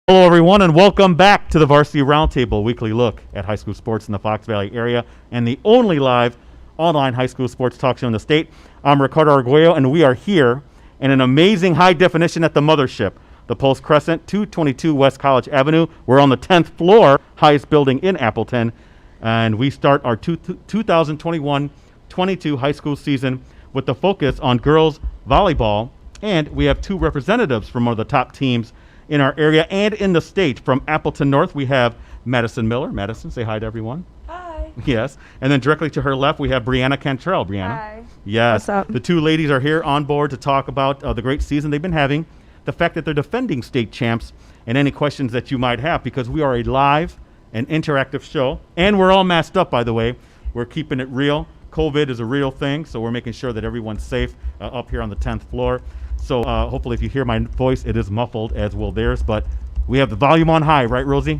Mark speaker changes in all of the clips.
Speaker 1: Hello, everyone, and welcome back to the Varsity Roundtable, weekly look at high school sports in the Fox Valley area and the only live online high school sports talk show in the state. I'm Ricardo Arguello, and we are here in an amazing high definition at the mothership, the Pulse Crescent, 222 West College Avenue. We're on the 10th floor, highest building in Appleton, and we start our 2021-22 high school season with the focus on girls volleyball, and we have two representatives from one of the top teams in our area and in the state. From Appleton North, we have Madisen Miller. Madisen, say hi to everyone.
Speaker 2: Hi.
Speaker 1: Yes. And then directly to her left, we have Brianna Cantrell. Brianna.
Speaker 2: Hi.
Speaker 1: Yes.
Speaker 2: What's up?
Speaker 1: The two ladies are here on board to talk about the great season they've been having, the fact that they're defending state champs, and any questions that you might have, because we are a live and interactive show. And we're all masked up, by the way. We're keeping it real. COVID is a real thing, so we're making sure that everyone's safe up here on the 10th floor. So hopefully if you hear my voice, it is muffled, as will theirs, but we have the volume on high, right, Rosie?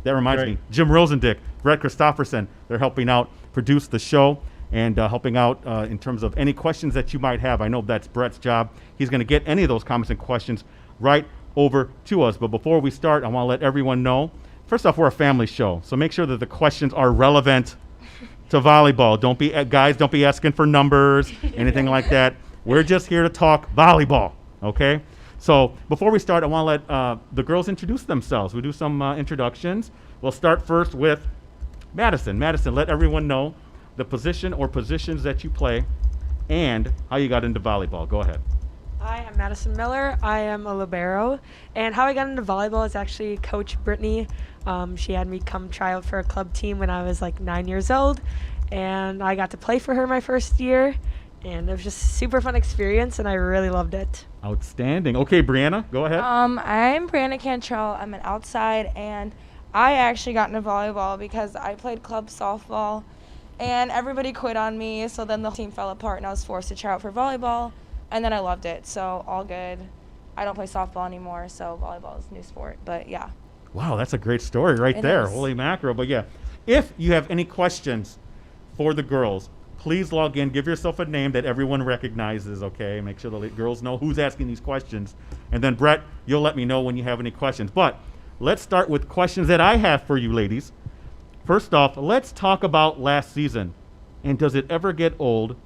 Speaker 1: That reminds me. Jim Rosendick, Brett Christofferson, they're helping out produce the show and helping out in terms of any questions that you might have. I know that's Brett's job. He's going to get any of those comments and questions right over to us. But before we start, I want to let everyone know, first off, we're a family show, so make sure that the questions are relevant to volleyball. Don't be asking for numbers, anything like that. We're just here to talk volleyball, okay? So before we start, I want to let the girls introduce themselves. We'll do some introductions. We'll start first with Madisen. Madisen, let everyone know the position or positions that you play and how you got into volleyball. Go ahead.
Speaker 2: Hi, I'm Madisen Miller. I am a libero. And how I got into volleyball is actually Coach Brittany. She had me come try out for a club team when I was like 9 years old. And I got to play for her my first year. And it was just a super fun experience, and I really loved it.
Speaker 1: Outstanding. Okay, Brianna, go ahead.
Speaker 3: I'm Brianna Cantrell. I'm an outside, and I actually got into volleyball because I played club softball, and everybody quit on me, so then the team fell apart, and I was forced to try out for volleyball, and then I loved it, so all good. I don't play softball anymore, so volleyball is a new sport, but yeah.
Speaker 1: Wow, that's a great story right there. Holy mackerel. But yeah, if you have any questions for the girls, please log in, give yourself a name that everyone recognizes, okay? Make sure the girls know who's asking these questions. And then, Brett, you'll let me know when you have any questions. But let's start with questions that I have for you ladies. First off, let's talk about last season. And does it ever get old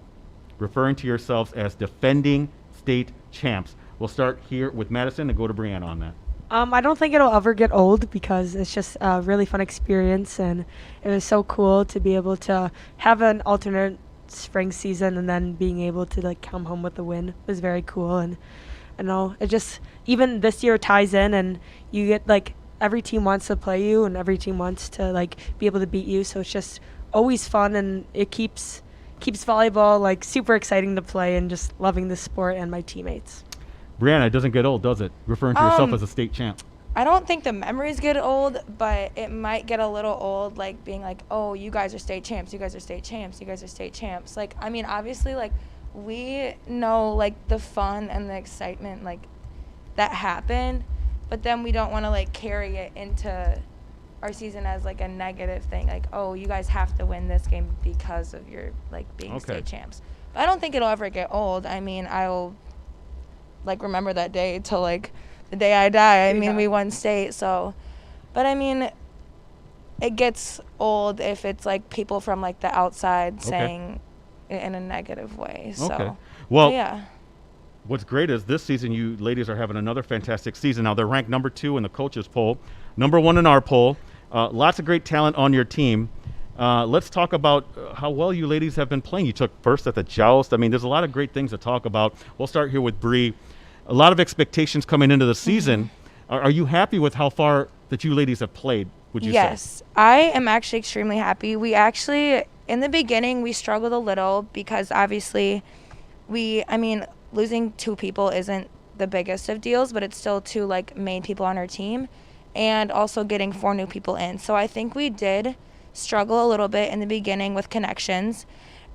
Speaker 1: referring to yourselves as defending state champs? We'll start here with Madisen and go to Brianna on that.
Speaker 2: I don't think it'll ever get old because it's just a really fun experience, and it was so cool to be able to have an alternate spring season and then being able to like come home with a win was very cool. And I know it just, even this year ties in, and you get like every team wants to play you and every team wants to like be able to beat you, so it's just always fun, and it keeps volleyball like super exciting to play, and just loving the sport and my teammates.
Speaker 1: Brianna, it doesn't get old, does it? Referring to yourself as a state champ.
Speaker 3: I don't think the memories get old, but it might get a little old, like being like, oh, you guys are state champs, you guys are state champs, you guys are state champs. Like, I mean, obviously, like, we know, like, the fun and the excitement, like, that happened, but then we don't want to, like, carry it into our season as, like, a negative thing. Like, oh, you guys have to win this game because of your, like, being state champs. But I don't think it'll ever get old. I mean, I'll, like, remember that day till, like, the day I die. I mean, we won state, so. But, I mean, it gets old if it's, like, people from, like, the outside saying it in a negative way. So,
Speaker 1: well,
Speaker 3: yeah.
Speaker 1: What's great is this season you ladies are having another fantastic season. Now, they're ranked number 2 in the coaches poll, number 1 in our poll. Lots of great talent on your team. Let's talk about how well you ladies have been playing. You took first at the Joust. I mean, there's a lot of great things to talk about. We'll start here with Bree. A lot of expectations coming into the season. Are you happy with how far that you ladies have played, would you say?
Speaker 3: Yes, I am actually extremely happy. We actually, in the beginning, we struggled a little because obviously losing 2 people isn't the biggest of deals, but it's still 2 like main people on our team, and also getting 4 new people in. So I think we did struggle a little bit in the beginning with connections,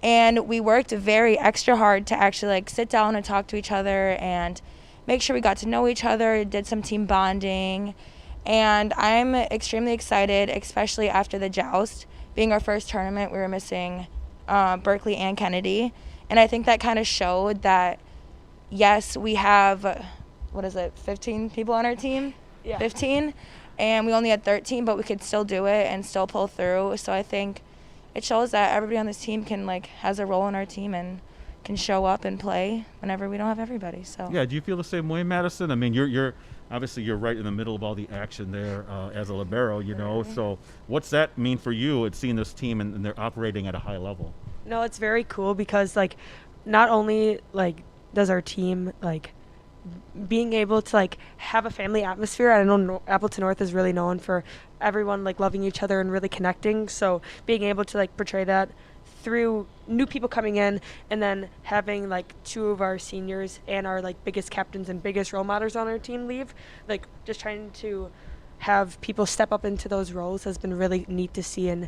Speaker 3: and we worked very extra hard to actually like sit down and talk to each other and make sure we got to know each other, did some team bonding, and I'm extremely excited, especially after the Joust. Being our first tournament, we were missing Berkeley and Kennedy, and I think that kind of showed that, yes, we have, 15 people on our team?
Speaker 2: Yeah.
Speaker 3: 15, and we only had 13, but we could still do it and still pull through. So I think it shows that everybody on this team can has a role in our team and can show up and play whenever we don't have everybody. So
Speaker 1: Yeah, do you feel the same way, Madison? I mean, you're obviously you're right in the middle of all the action there as a libero, you know. So what's that mean for you at seeing this team and they're operating at a high level?
Speaker 2: No, it's very cool because not only does our team being able to have a family atmosphere. I know Appleton North is really known for everyone loving each other and really connecting. So being able to portray that through new people coming in, and then having 2 of our seniors and our biggest captains and biggest role models on our team leave, just trying to have people step up into those roles has been really neat to see. And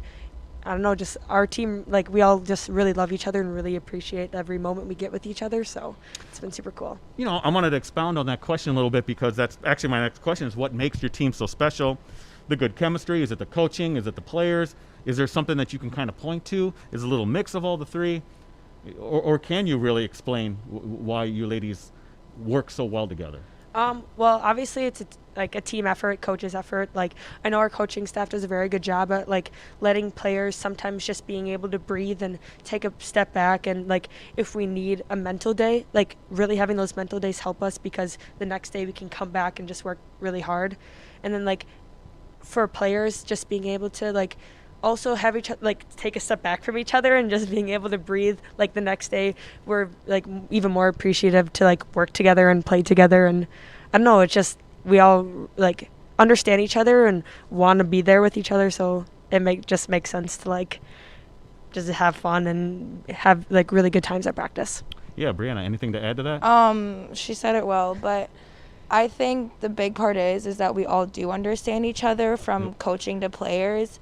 Speaker 2: I don't know, just our team, we all just really love each other and really appreciate every moment we get with each other. So it's been super cool.
Speaker 1: You know, I wanted to expound on that question a little bit because that's actually my next question is what makes your team so special? The good chemistry? Is it the coaching? Is it the players? Is there something that you can kind of point to? Is it a little mix of all the three? Or can you really explain why you ladies work so well together?
Speaker 2: Well, obviously it's a team effort, coach's effort. I know our coaching staff does a very good job at letting players sometimes just being able to breathe and take a step back. And if we need a mental day, really having those mental days help us because the next day we can come back and just work really hard. And then for players, just being able to also have each take a step back from each other and just being able to breathe. The next day we're even more appreciative to work together and play together. And I don't know, it's just we all understand each other and want to be there with each other, so it just makes sense to just have fun and have really good times at practice.
Speaker 1: Yeah, Brianna, anything to add to that?
Speaker 3: She said it well, but I think the big part is that we all do understand each other from coaching to players.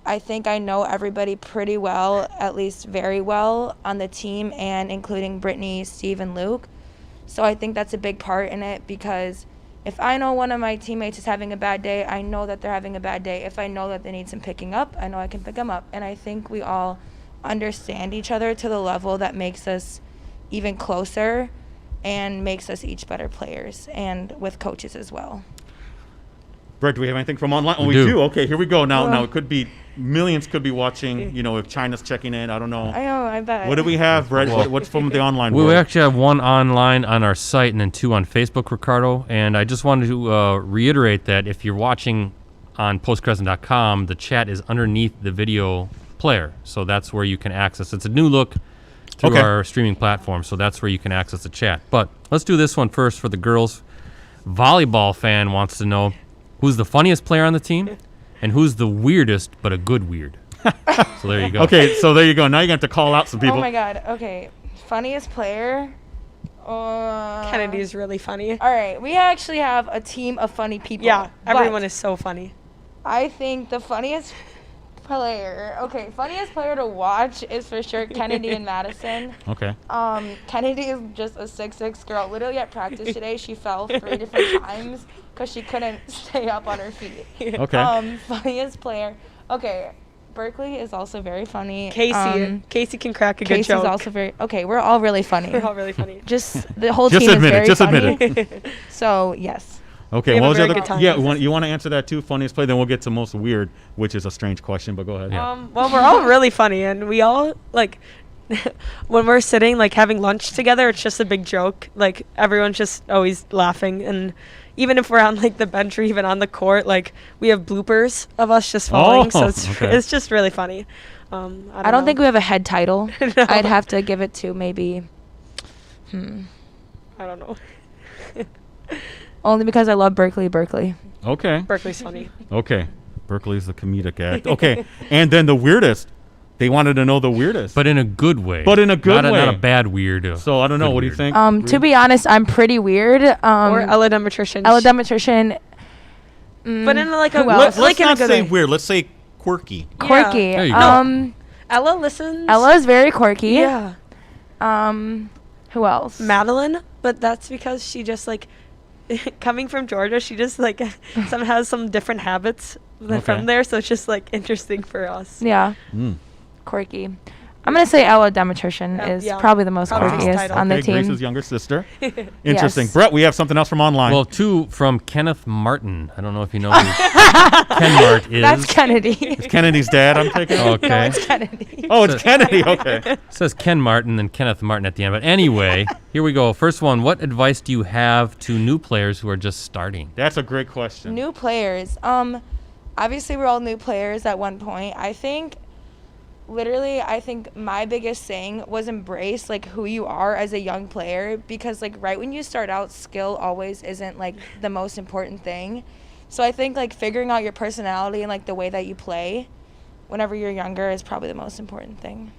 Speaker 3: I think I know everybody pretty well, at least very well, on the team, and including Brittany, Steve, and Luke. So I think that's a big part in it because if I know one of my teammates is having a bad day, I know that they're having a bad day. If I know that they need some picking up, I know I can pick them up. And I think we all understand each other to the level that makes us even closer and makes us each better players, and with coaches as well.
Speaker 1: Brett, do we have anything from online? Oh,
Speaker 4: We
Speaker 1: we
Speaker 4: do.
Speaker 1: do. Okay, here we go. Now it could be millions could be watching. You know, if China's checking in, I don't know.
Speaker 3: I know, I bet.
Speaker 1: What do we have, Brett? What's from the online
Speaker 4: We
Speaker 1: world?
Speaker 4: actually have 1 online on our site and then 2 on Facebook, Ricardo. And I just wanted to reiterate that if you're watching on postcrescent.com, the chat is underneath the video player. So that's where you can access. It's a new look through our streaming platform. So that's where you can access the chat. But let's do this one first for the girls. Volleyball fan wants to know who's the funniest player on the team and who's the weirdest but a good weird. So there you go.
Speaker 1: Okay, so there you go. Now you're going to have to call out some people.
Speaker 3: Oh my God. Okay. Funniest player.
Speaker 2: Kennedy's really funny.
Speaker 3: All right. We actually have a team of funny people.
Speaker 2: Yeah, everyone
Speaker 3: but
Speaker 2: is so funny.
Speaker 3: I think the funniest player to watch is for sure Kennedy and Madison.
Speaker 1: Okay.
Speaker 3: Kennedy is just a 6'6" girl. Literally at practice today, she fell 3 different times because she couldn't stay up on her feet.
Speaker 1: Okay.
Speaker 3: Funniest player. Okay. Berkeley is also very funny.
Speaker 2: Casey can crack a good
Speaker 3: Casey's
Speaker 2: joke.
Speaker 3: also very okay. We're all really funny.
Speaker 2: We're all really funny.
Speaker 3: Just the whole
Speaker 1: Just
Speaker 3: team
Speaker 1: admit it,
Speaker 3: is very
Speaker 1: just
Speaker 3: funny.
Speaker 1: admit it.
Speaker 3: So yes.
Speaker 1: Okay,
Speaker 2: We have
Speaker 1: what
Speaker 2: a
Speaker 1: was the
Speaker 2: very
Speaker 1: other?
Speaker 2: good time.
Speaker 1: Yeah, you want to answer that too? Funniest play, then we'll get to most weird, which is a strange question. But go ahead.
Speaker 4: Yeah.
Speaker 2: Well, we're all really funny, and we all when we're sitting having lunch together, it's just a big joke. Everyone's just always laughing, and even if we're on the bench or even on the court, we have bloopers of us just falling. So it's just really funny.
Speaker 3: I don't think we have a head title.
Speaker 2: No.
Speaker 3: I'd have to give it to maybe.
Speaker 2: I don't know.
Speaker 3: Only because I love Berkeley.
Speaker 1: Okay.
Speaker 2: Berkeley's funny.
Speaker 1: Okay. Berkeley's the comedic act. Okay. And then the weirdest. They wanted to know the weirdest.
Speaker 4: But in a good way.
Speaker 1: But in a good
Speaker 4: not
Speaker 1: way.
Speaker 4: Not a bad weird.
Speaker 1: So I don't know.
Speaker 4: Good
Speaker 1: What do you
Speaker 4: weird.
Speaker 1: think?
Speaker 3: To be honest, I'm pretty weird.
Speaker 2: Or Ella Demetrician. But in
Speaker 3: who
Speaker 2: a
Speaker 3: else?
Speaker 1: Let's
Speaker 2: in a
Speaker 1: not
Speaker 2: good
Speaker 1: say
Speaker 2: way.
Speaker 1: weird. Let's say quirky.
Speaker 3: Quirky.
Speaker 4: There you go.
Speaker 2: Ella listens.
Speaker 3: Ella's very quirky.
Speaker 2: Yeah.
Speaker 3: Who else?
Speaker 2: Madeline, but that's because she just coming from Georgia, she just some has some different habits from there, so it's just interesting for us.
Speaker 3: Yeah.
Speaker 1: Mm.
Speaker 3: Quirky. I'm going to say Ella Demetrician
Speaker 2: Yeah,
Speaker 3: is
Speaker 2: yeah.
Speaker 3: probably the most
Speaker 2: Probably his
Speaker 3: quirkiest
Speaker 2: title.
Speaker 3: on the
Speaker 1: Okay,
Speaker 3: team.
Speaker 1: Grace's younger sister. Interesting.
Speaker 3: Yes.
Speaker 1: Brett, we have something else from online.
Speaker 4: Well, two from Kenneth Martin. I don't know if you know who Ken Mart is.
Speaker 3: That's Kennedy.
Speaker 1: It's Kennedy's dad, I'm taking.
Speaker 4: Okay.
Speaker 3: No, it's Kennedy.
Speaker 1: Oh, it's Kennedy. Okay.
Speaker 4: It says Ken Martin and Kenneth Martin at the end. But anyway, here we go. First one. What advice do you have to new players who are just starting?
Speaker 1: That's a great question.
Speaker 3: New players. Obviously we're all new players at one point. I think my biggest thing was embrace like who you are as a young player, because like right when you start out, skill always isn't like the most important thing. So I think like figuring out your personality and like the way that you play whenever you're younger is probably the most important thing.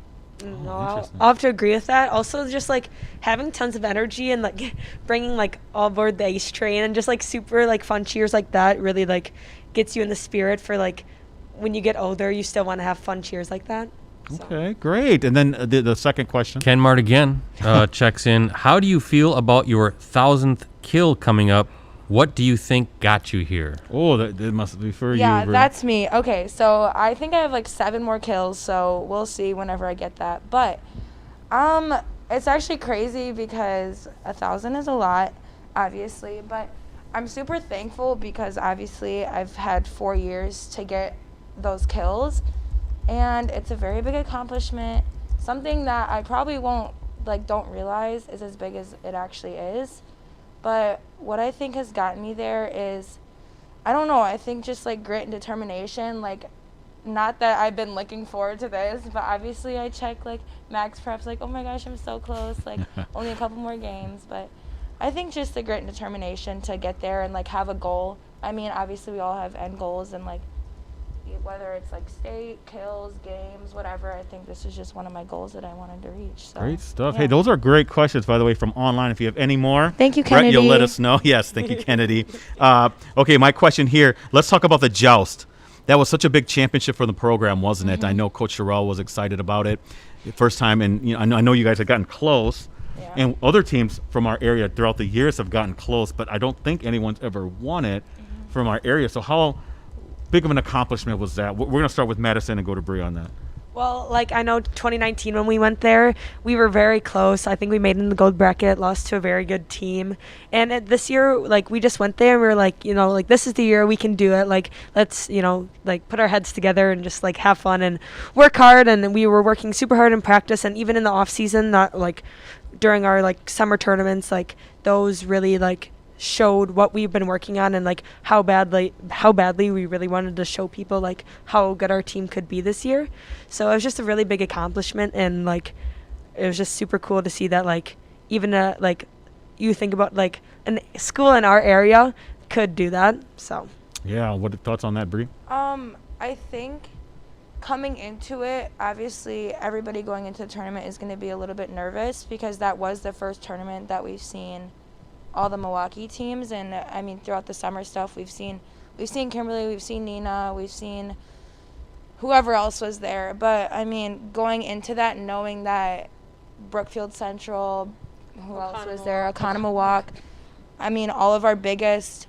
Speaker 2: No, I'll
Speaker 1: Interesting.
Speaker 2: have to agree with that. Also, just like having tons of energy and like bringing like all aboard the ace train and just like super like fun cheers like that really like gets you in the spirit for like when you get older, you still want to have fun cheers like that. So.
Speaker 1: Okay, great. And then the second question.
Speaker 4: Ken Mart again checks in. How do you feel about your 1,000th kill coming up? What do you think got you here?
Speaker 1: Oh, that must be for you.
Speaker 3: Yeah,
Speaker 1: Bri.
Speaker 3: that's me. Okay, so I think I have like 7 more kills, so we'll see whenever I get that. But it's actually crazy because 1,000 is a lot, obviously, but I'm super thankful because obviously I've had 4 years to get those kills, and it's a very big accomplishment. Something that I probably don't realize is as big as it actually is. But what I think has gotten me there is, I don't know, I think just like grit and determination. Like, not that I've been looking forward to this, but obviously I check like max preps, like, oh my gosh, I'm so close, like only a couple more games. But I think just the grit and determination to get there and like have a goal. I mean, obviously we all have end goals, and like whether it's like state, kills, games, whatever, I think this is just one of my goals that I wanted to reach. So,
Speaker 1: Great stuff.
Speaker 3: yeah.
Speaker 1: Hey, those are great questions, by the way, from online. If you have any more,
Speaker 3: Thank you,
Speaker 1: Brett, you'll
Speaker 3: Kennedy.
Speaker 1: let us know. Yes, thank you, Kennedy. Okay, my question here. Let's talk about the joust. That was such a big championship for the program, wasn't it? I know Coach Sherrill was excited about it. The first time, and you know, I know you guys have gotten close.
Speaker 3: Yeah.
Speaker 1: And other teams from our area throughout the years have gotten close, but I don't think anyone's ever won it from our area. So how big of an accomplishment was that? We're going to start with Madisen and go to Bree on that.
Speaker 2: Well, like I know 2019 when we went there, we were very close. I think we made it in the gold bracket, lost to a very good team. And this year, like we just went there and we were like, you know, like this is the year we can do it. Like let's, you know, like put our heads together and just like have fun and work hard. And we were working super hard in practice and even in the off season, not like during our like summer tournaments, like those really like showed what we've been working on and like how badly we really wanted to show people like how good our team could be this year. So it was just a really big accomplishment, and like it was just super cool to see that like even like you think about like a school in our area could do that. So
Speaker 1: Yeah, what are thoughts on that, Bree?
Speaker 3: I think coming into it, obviously everybody going into the tournament is going to be a little bit nervous because that was the first tournament that we've seen all the Milwaukee teams. And I mean throughout the summer stuff we've seen Kimberly, we've seen Nina, we've seen whoever else was there. But I mean going into that knowing that Brookfield Central, who else was there, Oconomowoc, I mean all of our biggest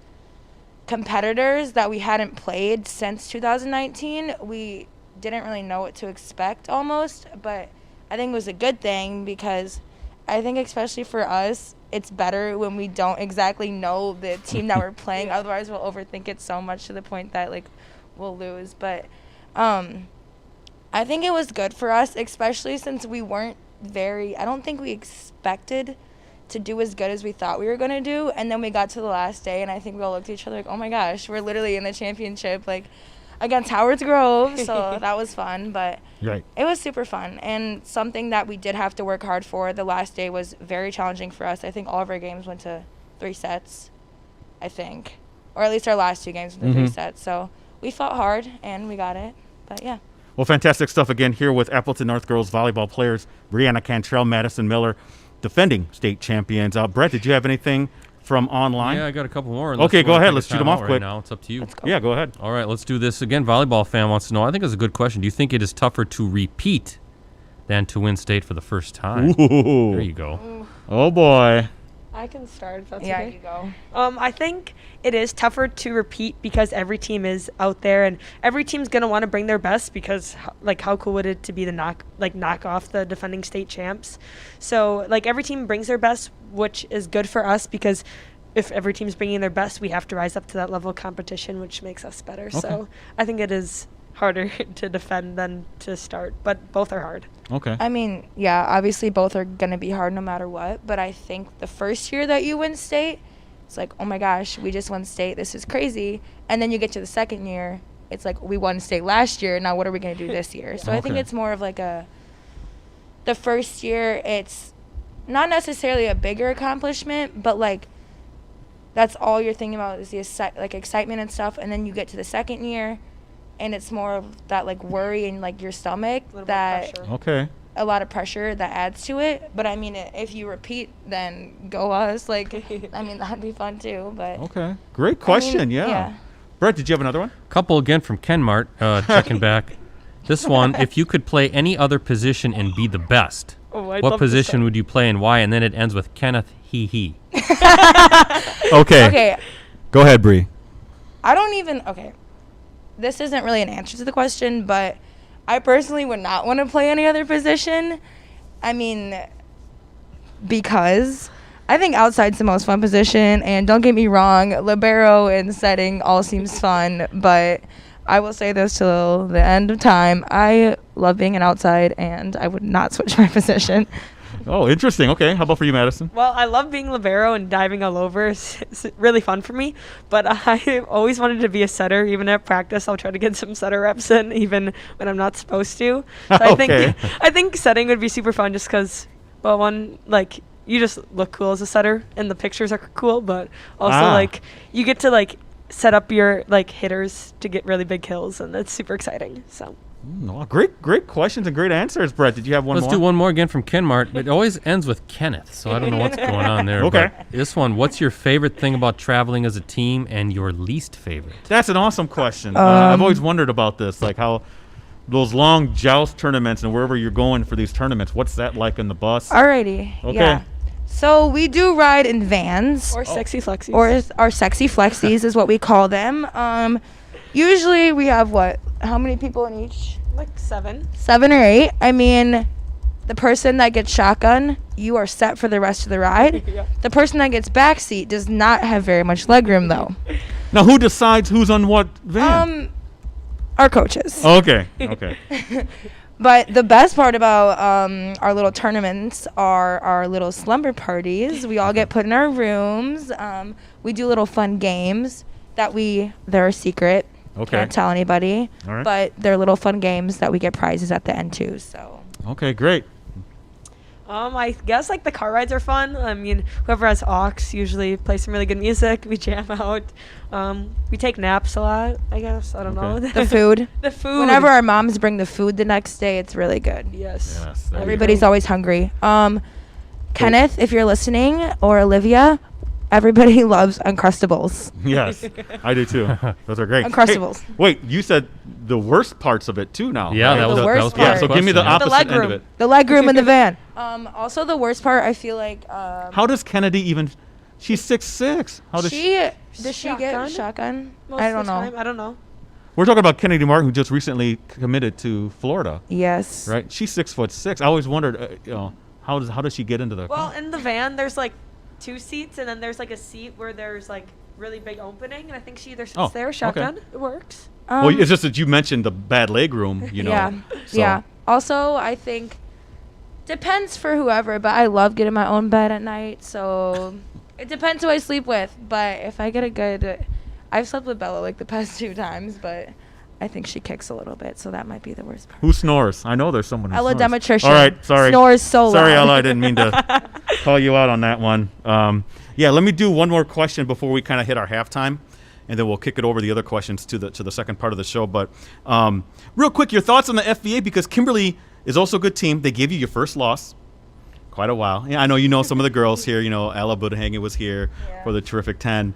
Speaker 3: competitors that we hadn't played since 2019, we didn't really know what to expect almost. But I think it was a good thing because I think especially for us, it's better when we don't exactly know the team that we're playing. Otherwise, we'll overthink it so much to the point that, like, we'll lose. But I think it was good for us, especially since we weren't I don't think we expected to do as good as we thought we were going to do. And then we got to the last day, and I think we all looked at each other like, oh, my gosh, we're literally in the championship, like, against Howard's Grove. So that was fun. But
Speaker 1: Right.
Speaker 3: it was super fun and something that we did have to work hard for. The last day was very challenging for us. I think all of our games went to 3 sets, I think. Or at least our last 2 games went to 3 sets. So we fought hard and we got it. But yeah.
Speaker 1: Well, fantastic stuff again here with Appleton North girls volleyball players Brianna Cantrell, Madisen Miller, defending state champions. Brett, did you have anything from online?
Speaker 4: Yeah, I got a couple more.
Speaker 1: Okay, go ahead. Let's shoot them off
Speaker 4: right
Speaker 1: quick.
Speaker 4: now. It's up to you.
Speaker 3: Let's go.
Speaker 1: Yeah, go ahead.
Speaker 4: All right, let's do this again. Volleyball fan wants to know. I think it's a good question. Do you think it is tougher to repeat than to win state for the first time?
Speaker 1: Ooh.
Speaker 4: There you go.
Speaker 1: Oh, boy.
Speaker 2: I can start if that's
Speaker 3: Yeah,
Speaker 2: okay.
Speaker 3: you go.
Speaker 2: I think it is tougher to repeat because every team is out there and every team's gonna want to bring their best because like how cool would it to be the knock off the defending state champs? So like every team brings their best, which is good for us because if every team's bringing their best, we have to rise up to that level of competition, which makes us better.
Speaker 1: Okay.
Speaker 2: So I think it is harder to defend than to start, but both are hard.
Speaker 1: Okay.
Speaker 3: I mean, yeah, obviously both are going to be hard no matter what, but I think the first year that you win state, it's like, oh my gosh, we just won state. This is crazy. And then you get to the second year, it's like, we won state last year. Now what are we going to do this year? So I think
Speaker 1: Okay.
Speaker 3: it's more of like the first year, it's not necessarily a bigger accomplishment, but like that's all you're thinking about is the excitement and stuff. And then you get to the second year, and it's more of that like worry in like your stomach,
Speaker 2: A little bit
Speaker 3: that
Speaker 2: pressure.
Speaker 1: Okay.
Speaker 3: a lot of pressure that adds to it. But I mean, if you repeat, then go us. Like, I mean, that'd be fun too. But
Speaker 1: Okay. Great question.
Speaker 3: I mean,
Speaker 1: yeah. Brett, did you have another one?
Speaker 4: Couple again from Ken Mart, checking back. This one, if you could play any other position and be the best,
Speaker 2: Oh, I'd
Speaker 4: what
Speaker 2: love to
Speaker 4: position
Speaker 2: start.
Speaker 4: would you play and why? And then it ends with Kenneth, he.
Speaker 1: Okay.
Speaker 3: Okay,
Speaker 1: Go ahead, Bree.
Speaker 3: I don't even. Okay, this isn't really an answer to the question, but I personally would not want to play any other position. I mean, because I think outside's the most fun position, and don't get me wrong, libero and setting all seems fun, but I will say this till the end of time. I love being an outside, and I would not switch my position.
Speaker 1: Oh, interesting. Okay. How about for you, Madison?
Speaker 2: Well, I love being libero and diving all over. It's really fun for me. But I always wanted to be a setter. Even at practice, I'll try to get some setter reps in, even when I'm not supposed to. So
Speaker 1: Okay.
Speaker 2: I think setting would be super fun just because, well, one, like, you just look cool as a setter, and the pictures are cool, but also, like, you get to, like, set up your, like, hitters to get really big kills, and that's super exciting. So.
Speaker 1: Well, great questions and great answers, Brett. Did you have one
Speaker 4: Let's
Speaker 1: more?
Speaker 4: do one more again from Ken Mart. It always ends with Kenneth, so I don't know what's going on there.
Speaker 1: Okay.
Speaker 4: But this one, what's your favorite thing about traveling as a team and your least favorite?
Speaker 1: That's an awesome question. I've always wondered about this, like how those long joust tournaments and wherever you're going for these tournaments, what's that like in the bus?
Speaker 3: Alrighty.
Speaker 1: Okay.
Speaker 3: Yeah. So we do ride in vans.
Speaker 2: Or sexy flexies.
Speaker 3: Or our sexy flexies is what we call them. Usually we have how many people in each?
Speaker 2: like 7.
Speaker 3: 7 or 8. I mean, the person that gets shotgun, you are set for the rest of the ride.
Speaker 2: Yeah.
Speaker 3: The person that gets backseat does not have very much legroom though.
Speaker 1: Now, who decides who's on what van?
Speaker 3: Our coaches.
Speaker 1: Okay. Okay.
Speaker 3: But the best part about our little tournaments are our little slumber parties. We all get put in our rooms. We do little fun games they're a secret.
Speaker 1: Okay.
Speaker 3: Can't tell anybody.
Speaker 1: All right.
Speaker 3: But they're little fun games that we get prizes at the end too. So
Speaker 1: Okay. Great.
Speaker 2: I guess like the car rides are fun. I mean, whoever has aux usually plays some really good music. We jam out. We take naps a lot. I guess I don't know.
Speaker 1: Okay.
Speaker 3: the food.
Speaker 2: The food.
Speaker 3: Whenever our moms bring the food the next day, it's really good.
Speaker 2: Yes.
Speaker 1: Yes. there you
Speaker 3: Everybody's
Speaker 1: go.
Speaker 3: always hungry. Kenneth, if you're listening, or Olivia, everybody loves Uncrustables.
Speaker 1: Yes, I do too. Those are great.
Speaker 3: Uncrustables.
Speaker 1: Hey, wait, you said the worst parts of it too now.
Speaker 4: Yeah,
Speaker 1: right?
Speaker 4: that was
Speaker 3: The
Speaker 4: that
Speaker 3: worst
Speaker 4: was
Speaker 3: part.
Speaker 1: Yeah,
Speaker 4: my
Speaker 1: so give me the
Speaker 4: question,
Speaker 1: opposite end of
Speaker 2: legroom.
Speaker 1: it.
Speaker 3: The legroom in the van. Also, the worst part, I feel like.
Speaker 1: How does Kennedy even? She's 6'6". How does
Speaker 3: Does she get
Speaker 2: Shotgun?
Speaker 3: shotgun?
Speaker 2: Most
Speaker 3: I
Speaker 2: of
Speaker 3: don't
Speaker 2: the
Speaker 3: know.
Speaker 2: time. I don't know.
Speaker 1: We're talking about Kennedy Martin, who just recently committed to Florida,
Speaker 3: Yes.
Speaker 1: right? She's 6'6". I always wondered, how does she get into the?
Speaker 2: Well, in the van, there's like 2 seats, and then there's like a seat where there's like really big opening, and I think she either sits
Speaker 1: Oh,
Speaker 2: there or
Speaker 1: okay.
Speaker 2: shotgun. It works.
Speaker 1: Well, it's just that you mentioned the bad leg room,
Speaker 3: Yeah.
Speaker 1: so-
Speaker 3: Yeah. Also, I think depends for whoever, but I love getting my own bed at night, so it depends who I sleep with. But if I get a good, I've slept with Bella like the past 2 times, but I think she kicks a little bit, so that might be the worst part.
Speaker 1: Who snores? I know there's someone who
Speaker 3: Ella
Speaker 1: snores.
Speaker 3: Demetrician.
Speaker 1: All right, sorry.
Speaker 3: Snores so
Speaker 1: Sorry,
Speaker 3: loud.
Speaker 1: Ella, I didn't mean to call you out on that one. Yeah, let me do one more question before we kind of hit our halftime, and then we'll kick it over the other questions to the second part of the show. But real quick, your thoughts on the FVA, because Kimberly is also a good team. They gave you your first loss. Quite a while. Yeah, I know you know some of the girls here. Ella Budahangen was here for the terrific 10.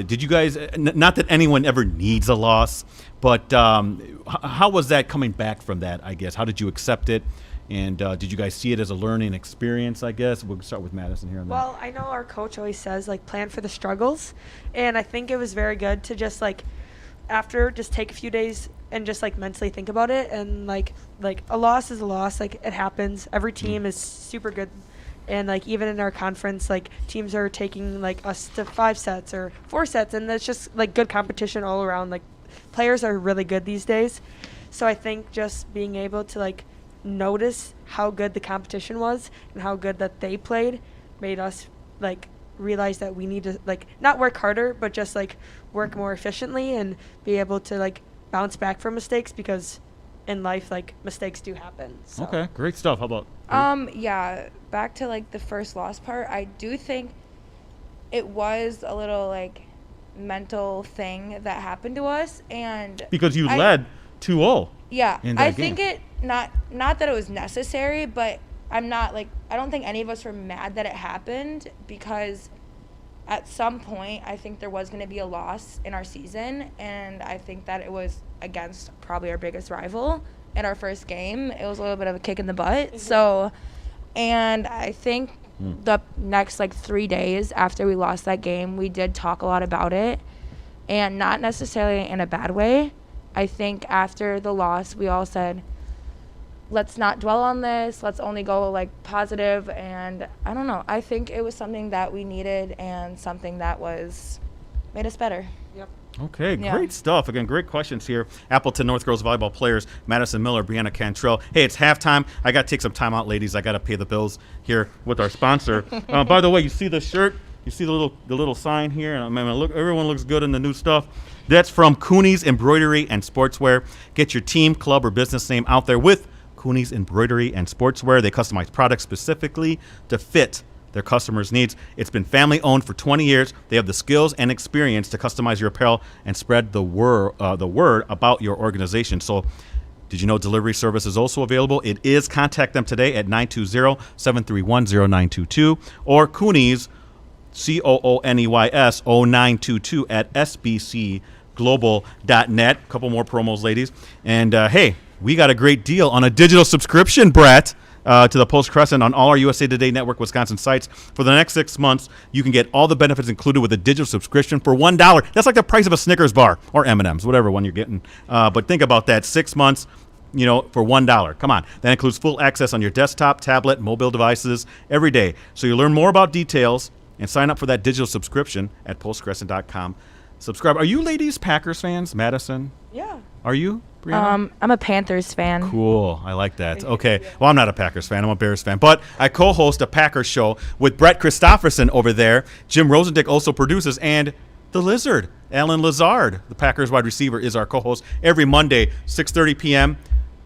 Speaker 1: Did you guys, not that anyone ever needs a loss, but how was that coming back from that, I guess? How did you accept it? And did you guys see it as a learning experience, I guess? We'll start with Madisen here on that.
Speaker 2: Well, I know our coach always says, like, plan for the struggles. And I think it was very good to just, like, after just take a few days and just, like, mentally think about it. And, like a loss is a loss. Like, it happens. Every team is super good. And, like, even in our conference, like, teams are taking, like, us to 5 sets or 4 sets. And it's just, like, good competition all around. Like, players are really good these days. So I think just being able to, like, notice how good the competition was and how good that they played made us, like, realize that we need to, like, not work harder, but just, like, work more efficiently and be able to, like, bounce back from mistakes, because in life, like, mistakes do happen. So.
Speaker 1: Okay, great stuff. How about
Speaker 3: Yeah, back to, like, the first loss part, I do think it was a little, like, mental thing that happened to us, and
Speaker 1: because you led 2-0.
Speaker 3: Yeah,
Speaker 1: in that
Speaker 3: I
Speaker 1: game.
Speaker 3: think it not that it was necessary, but I'm not, like, I don't think any of us were mad that it happened, because at some point I think there was going to be a loss in our season, and I think that it was against probably our biggest rival in our first game. It was a little bit of a kick in the butt.
Speaker 2: Mm-hmm.
Speaker 3: So, and I think the next, like, 3 days after we lost that game, we did talk a lot about it, and not necessarily in a bad way. I think after the loss, we all said, let's not dwell on this. Let's only go, like, positive. And I don't know. I think it was something that we needed and something that made us better.
Speaker 2: Yep.
Speaker 1: Okay,
Speaker 3: Yeah.
Speaker 1: great stuff. Again, great questions here. Appleton North girls volleyball players, Madisen Miller, Brianna Cantrell. Hey, it's halftime. I got to take some time out, ladies. I got to pay the bills here with our sponsor. By the way, you see the shirt? You see the little sign here? I mean, look, everyone looks good in the new stuff. That's from Cooney's Embroidery and Sportswear. Get your team, club, or business name out there with Cooney's Embroidery and Sportswear. They customize products specifically to fit their customers' needs. It's been family owned for 20 years. They have the skills and experience to customize your apparel and spread the word about your organization. So, did you know delivery service is also available? It is. Contact them today at 920-731-0922 or Cooney's, COONEYS 0922 at sbcglobal.net. A couple more promos, ladies. And hey, we got a great deal on a digital subscription, Brett, to the Post Crescent on all our USA Today Network Wisconsin sites. For the next 6 months, you can get all the benefits included with a digital subscription for $1. That's like the price of a Snickers bar or M&M's, whatever one you're getting. But think about that, 6 months, for $1. Come on. That includes full access on your desktop, tablet, mobile devices every day. So you learn more about details and sign up for that digital subscription at postcrescent.com. Subscribe. Are you ladies Packers fans, Madisen?
Speaker 2: Yeah.
Speaker 1: Are you, Brianna?
Speaker 3: I'm a Panthers fan.
Speaker 1: Cool. I like that. Okay. Well, I'm not a Packers fan. I'm a Bears fan. But I co-host a Packers show with Brett Christopherson over there. Jim Rosendick also produces, and the Lizard, Alan Lazard, the Packers wide receiver, is our co-host every Monday, 6:30 p.m.,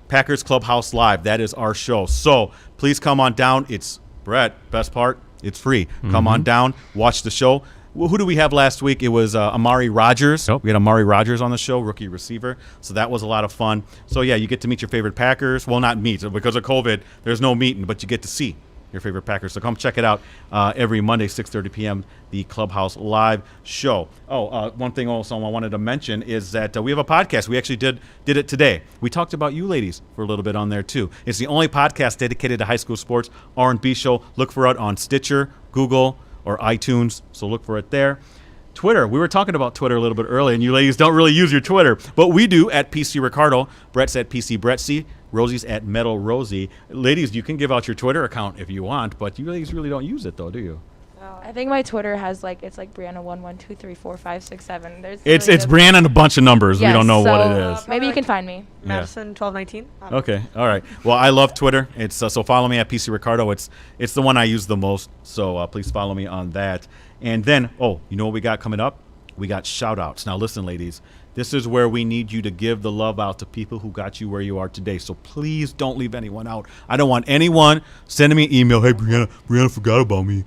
Speaker 1: Packers Clubhouse Live. That is our show. So please come on down. It's Brett. Best part, it's free. Come on down. Watch the show. Who do we have last week? It was Amari Rogers.
Speaker 4: Yep.
Speaker 1: We had Amari Rogers on the show, rookie receiver. So that was a lot of fun. So, yeah, you get to meet your favorite Packers. Well, not meet. Because of COVID, there's no meeting, but you get to see your favorite Packers. So come check it out every Monday, 6:30 p.m., the Clubhouse Live show. One thing also I wanted to mention is that we have a podcast. We actually did it today. We talked about you ladies for a little bit on there, too. It's the only podcast dedicated to high school sports, R&B show. Look for it on Stitcher, Google, or iTunes, so look for it there. Twitter, we were talking about Twitter a little bit earlier, and you ladies don't really use your Twitter, but we do at PC Ricardo. Brett's at PC Brettsy. Rosie's at Metal Rosie. Ladies, you can give out your Twitter account if you want, but you ladies really don't use it, though, do you?
Speaker 3: I think my Twitter has, like, it's like Brianna 112345667. There's
Speaker 1: It's
Speaker 3: really good-
Speaker 1: Brianna and a bunch of numbers. We
Speaker 3: Yes,
Speaker 1: don't know what
Speaker 3: so,
Speaker 1: it is.
Speaker 3: Maybe you can find me.
Speaker 1: Yeah.
Speaker 2: Madisen 1219.
Speaker 1: Okay, all right. Well, I love Twitter. It's so follow me at PC Ricardo. It's the one I use the most. So please follow me on that. And then, you know what we got coming up? We got shout outs. Now listen, ladies, this is where we need you to give the love out to people who got you where you are today. So please don't leave anyone out. I don't want anyone sending me an email. Hey, Brianna forgot about me.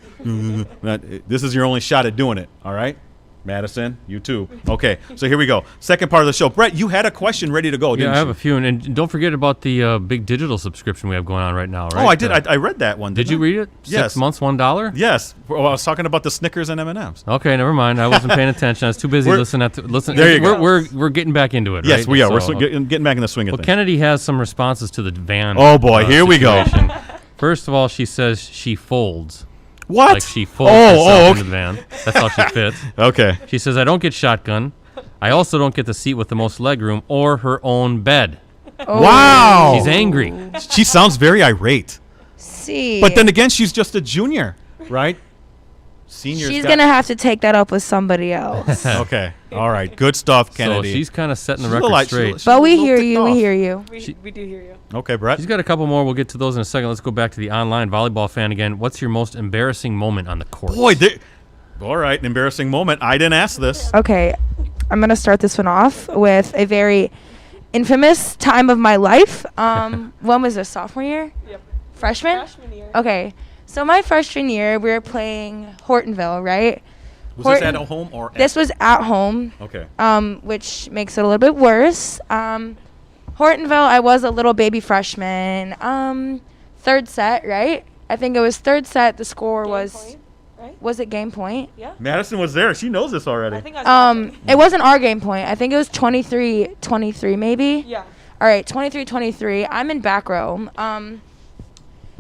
Speaker 1: This is your only shot at doing it. All right. Madisen, you too. Okay, so here we go. Second part of the show. Brett, you had a question ready to go, didn't
Speaker 4: Yeah, I have
Speaker 1: you?
Speaker 4: a few, and don't forget about the big digital subscription we have going on right now, right?
Speaker 1: Oh, I did. I read that one.
Speaker 4: Did you read it?
Speaker 1: Yes.
Speaker 4: 6 months, $1?
Speaker 1: Yes. Well, I was talking about the Snickers and M&Ms.
Speaker 4: Okay, never mind. I wasn't paying attention. I was too busy
Speaker 1: We're-
Speaker 4: listening.
Speaker 1: There you go.
Speaker 4: We're getting back into it, right?
Speaker 1: Yes, we are.
Speaker 4: So,
Speaker 1: We're getting back in the swing of
Speaker 4: well,
Speaker 1: things.
Speaker 4: Kennedy has some responses to the van.
Speaker 1: Oh, boy. Here we go.
Speaker 4: situation. First of all, she says she folds.
Speaker 1: What?
Speaker 4: Like she folds
Speaker 1: Oh,
Speaker 4: herself
Speaker 1: okay.
Speaker 4: into the van. That's how she fits.
Speaker 1: Okay.
Speaker 4: She says, I don't get shotgun. I also don't get the seat with the most legroom or her own bed.
Speaker 1: Wow.
Speaker 4: She's angry.
Speaker 1: She sounds very irate.
Speaker 3: See,
Speaker 1: But then again, she's just a junior, right? Seniors.
Speaker 3: she's gonna have to take that up with somebody else.
Speaker 1: Okay. All right. Good stuff,
Speaker 4: So
Speaker 1: Kennedy.
Speaker 4: she's kind of setting the
Speaker 1: She's a
Speaker 4: record
Speaker 1: little-
Speaker 4: straight.
Speaker 1: she's
Speaker 3: But
Speaker 1: a
Speaker 3: we
Speaker 1: little
Speaker 3: hear
Speaker 1: ticked
Speaker 3: you. We
Speaker 1: off.
Speaker 3: hear you.
Speaker 2: We do hear you.
Speaker 1: Okay, Brett.
Speaker 4: She's got a couple more. We'll get to those in a second. Let's go back to the online volleyball fan again. What's your most embarrassing moment on the court?
Speaker 1: Boy, all right. An embarrassing moment. I didn't ask this.
Speaker 3: Okay, I'm gonna start this one off with a very infamous time of my life. When was this? Sophomore year?
Speaker 2: Yep.
Speaker 3: Freshman?
Speaker 2: Freshman year.
Speaker 3: Okay, so my freshman year, we were playing Hortonville, right?
Speaker 1: Was this
Speaker 3: Horton-
Speaker 1: at home or at?
Speaker 3: This was at home,
Speaker 1: Okay.
Speaker 3: which makes it a little bit worse. Hortonville, I was a little baby freshman. Third set, right? I think it was third set. The score was it game point?
Speaker 2: Yeah.
Speaker 1: Madisen was there. She knows this already.
Speaker 2: I think I was watching.
Speaker 3: It wasn't our game point. I think it was 23-23 maybe.
Speaker 2: Yeah.
Speaker 3: All right, 23-23. I'm in back row.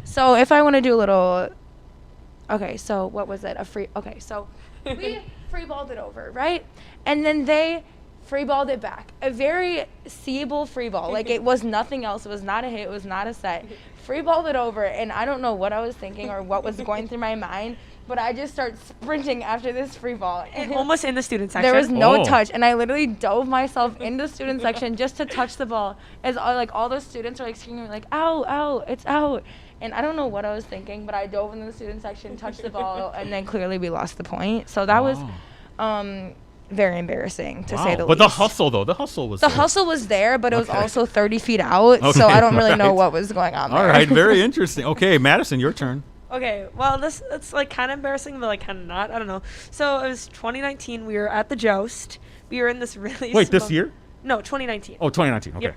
Speaker 3: So if I want to do a little, okay. So what was it? Okay. So we free balled it over, right? And then they free balled it back. A very seeable free ball. Like it was nothing else. It was not a hit. It was not a set. Free balled it over, and I don't know what I was thinking or what was going through my mind, but I just started sprinting after this free ball. And
Speaker 2: Almost in the student section.
Speaker 3: there was no
Speaker 1: Oh.
Speaker 3: touch, and I literally dove myself into the student section just to touch the ball. As all those students are like screaming like, "Ow, ow, it's out!" And I don't know what I was thinking, but I dove into the student section, touched the ball, and then clearly we lost the point. So that was very embarrassing to say the
Speaker 1: But
Speaker 3: least.
Speaker 1: the hustle, though. The hustle was
Speaker 3: The
Speaker 1: there.
Speaker 3: hustle was there, but it was
Speaker 1: Okay.
Speaker 3: also 30 feet out,
Speaker 1: Okay,
Speaker 3: so I don't really know
Speaker 1: right.
Speaker 3: what was going on there.
Speaker 1: All right. Very interesting. Okay, Madisen, your turn.
Speaker 2: Okay, well, it's like kind of embarrassing, but like kind of not. I don't know. So it was 2019. We were at the Joust. We were in this really
Speaker 1: Wait, this
Speaker 2: small-
Speaker 1: year?
Speaker 2: No, 2019.
Speaker 1: Oh, 2019. Okay.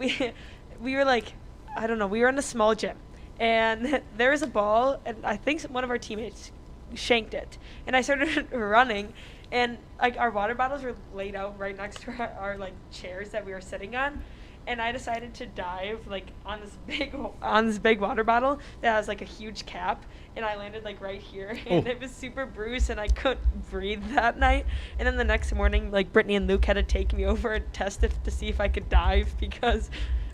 Speaker 2: Yep. We were like, I don't know. We were in a small gym, and there was a ball, and I think one of our teammates shanked it, and I started running, and like our water bottles were laid out right next to our like chairs that we were sitting on. And I decided to dive like on this big water bottle that has like a huge cap, and I landed like right here, and it was super bruised, and I couldn't breathe that night. And then the next morning, like Brittany and Luke had to take me over and test it to see if I could dive because